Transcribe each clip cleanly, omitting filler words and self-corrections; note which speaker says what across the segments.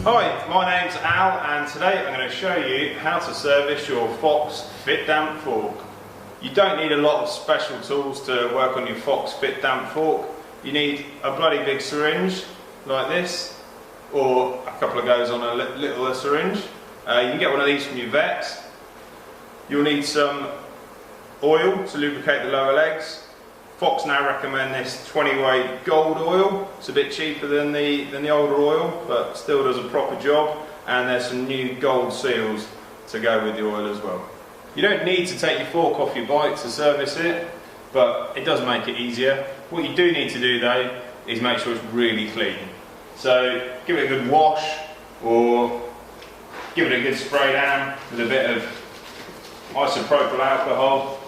Speaker 1: Hi, my name's Al and today I'm going to show you how to service your Fox Fit Damp fork. You don't need a lot of special tools to work on your Fox Fit Damp fork. You need a bloody big syringe like this, or a couple of goes on a littler syringe. You can get one of these from your vets. You'll need some oil to lubricate the lower legs. Fox now recommend this 20 weight gold oil. It's a bit cheaper than the older oil, but still does a proper job. And there's some new gold seals to go with the oil as well. You don't need to take your fork off your bike to service it, but it does make it easier. What you do need to do though is make sure it's really clean. So give it a good wash, or give it a good spray down with a bit of isopropyl alcohol,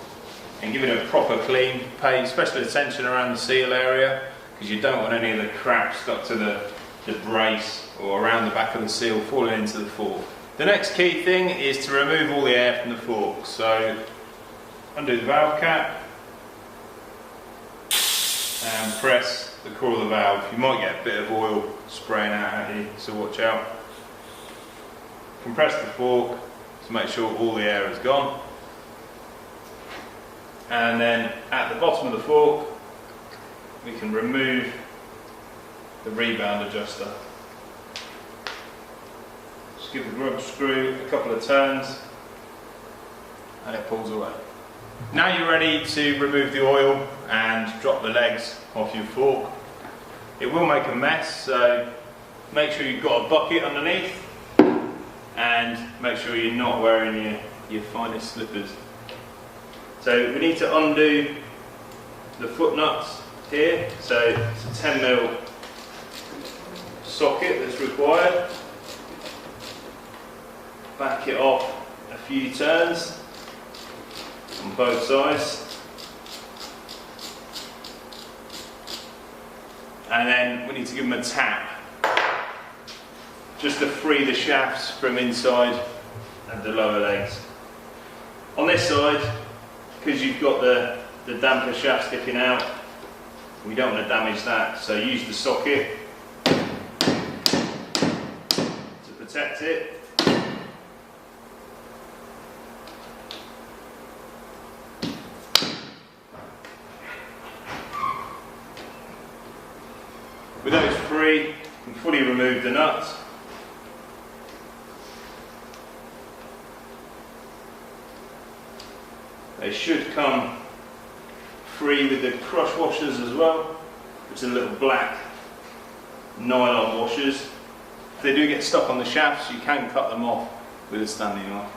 Speaker 1: and give it a proper clean. Pay special attention around the seal area, because you don't want any of the crap stuck to the brace or around the back of the seal falling into the fork. The next key thing is to remove all the air from the fork. So undo the valve cap and press the core of the valve. You might get a bit of oil spraying out at you, so watch out. Compress the fork to make sure all the air is gone. And then at the bottom of the fork we can remove the rebound adjuster. Just give the grub screw a couple of turns and it pulls away. Now you're ready to remove the oil and drop the legs off your fork. It will make a mess, so make sure you've got a bucket underneath and make sure you're not wearing your finest slippers. So we need to undo the foot nuts here, so it's a 10mm socket that's required. Back it off a few turns on both sides, and then we need to give them a tap just to free the shafts from inside of the lower legs. On this side, because you've got the damper shaft sticking out, we don't want to damage that, so use the socket to protect it. With those free, you can fully remove the nuts. They should come free with the crush washers as well, which are little black nylon washers. If they do get stuck on the shafts, you can cut them off with a standing knife.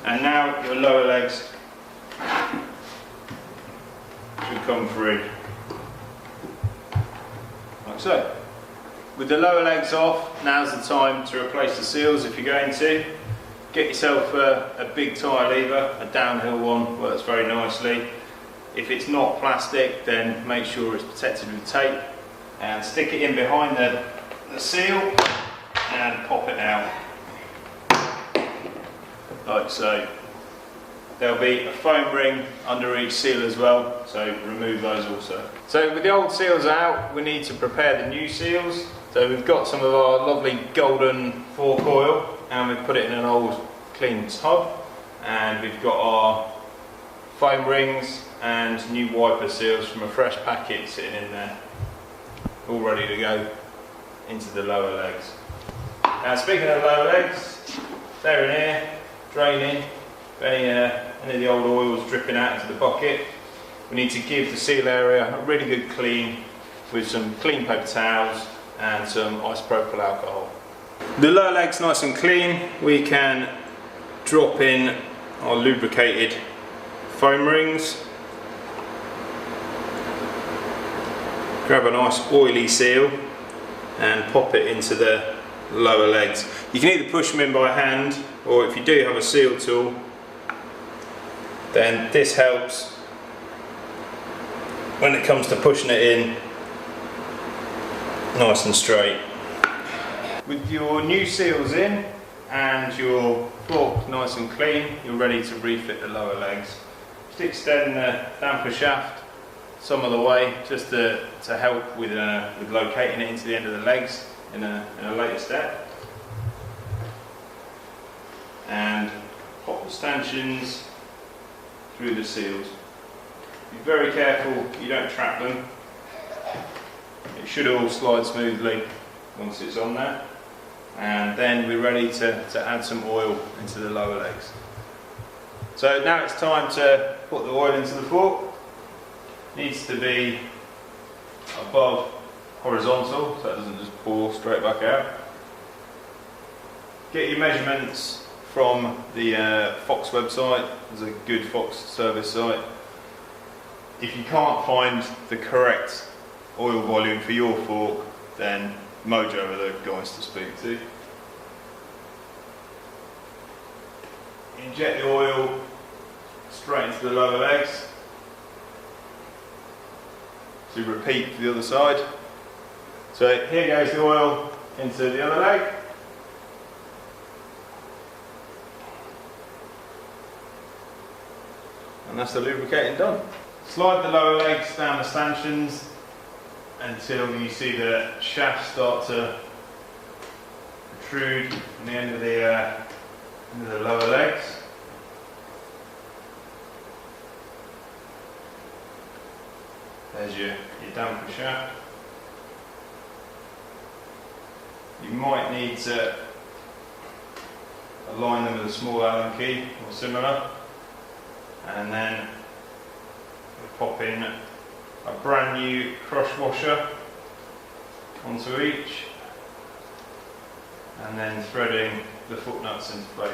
Speaker 1: And now your lower legs should come free, like so. With the lower legs off, now's the time to replace the seals if you're going to. Get yourself a big tyre lever, a downhill one, works very nicely. If it's not plastic, then make sure it's protected with tape, and stick it in behind the seal and pop it out, like so. There'll be a foam ring under each seal as well, so remove those also. So with the old seals out, we need to prepare the new seals. So we've got some of our lovely golden fork oil, and we've put it in an old clean tub, and we've got our foam rings and new wiper seals from a fresh packet sitting in there, all ready to go into the lower legs. Now speaking of lower legs, they're in here, draining. If any of the old oil is dripping out into the bucket, we need to give the seal area a really good clean with some clean paper towels and some isopropyl alcohol. The lower leg's nice and clean. We can drop in our lubricated foam rings, grab a nice oily seal and pop it into the lower legs. You can either push them in by hand, or if you do have a seal tool, then this helps when it comes to pushing it in nice and straight. With your new seals in and your fork nice and clean, you're ready to refit the lower legs. Just extend the damper shaft some of the way, just to help with locating it into the end of the legs. in a later step. And pop the stanchions through the seals. Be very careful you don't trap them. It should all slide smoothly once it's on there. And then we're ready to add some oil into the lower legs. So now it's time to put the oil into the fork. Needs to be above horizontal so it doesn't just pour straight back out. Get your measurements from the Fox website. There's a good Fox service site. If you can't find the correct oil volume for your fork, then Mojo are the guys to speak to. Inject the oil straight into the lower legs. So repeat for the other side. So here goes the oil into the other leg. And that's the lubricating done. Slide the lower legs down the stanchions until you see the shaft start to protrude from the end of the lower legs. There's your damper shaft. You might need to align them with a small Allen key or similar, and then we'll pop in a brand new crush washer onto each, and then threading the foot nuts into place.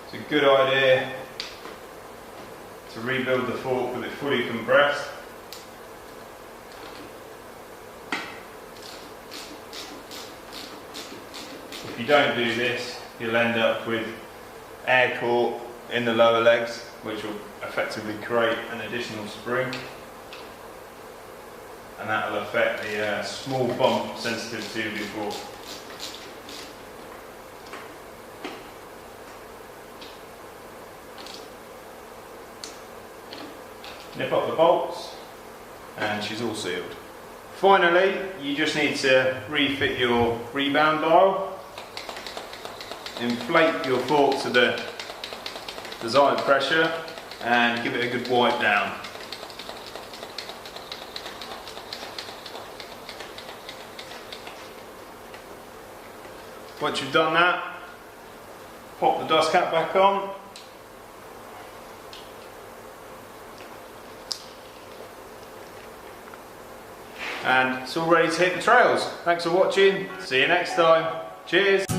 Speaker 1: It's a good idea to rebuild the fork with it fully compressed. If you don't do this, you'll end up with air caught in the lower legs, which will effectively create an additional spring, and that will affect the small bump sensitivity of your fork. Nip up the bolts, and she's all sealed. Finally, you just need to refit your rebound dial. Inflate your fork to the desired pressure and give it a good wipe down. Once you've done that, pop the dust cap back on. And it's all ready to hit the trails. Thanks for watching. See you next time. Cheers.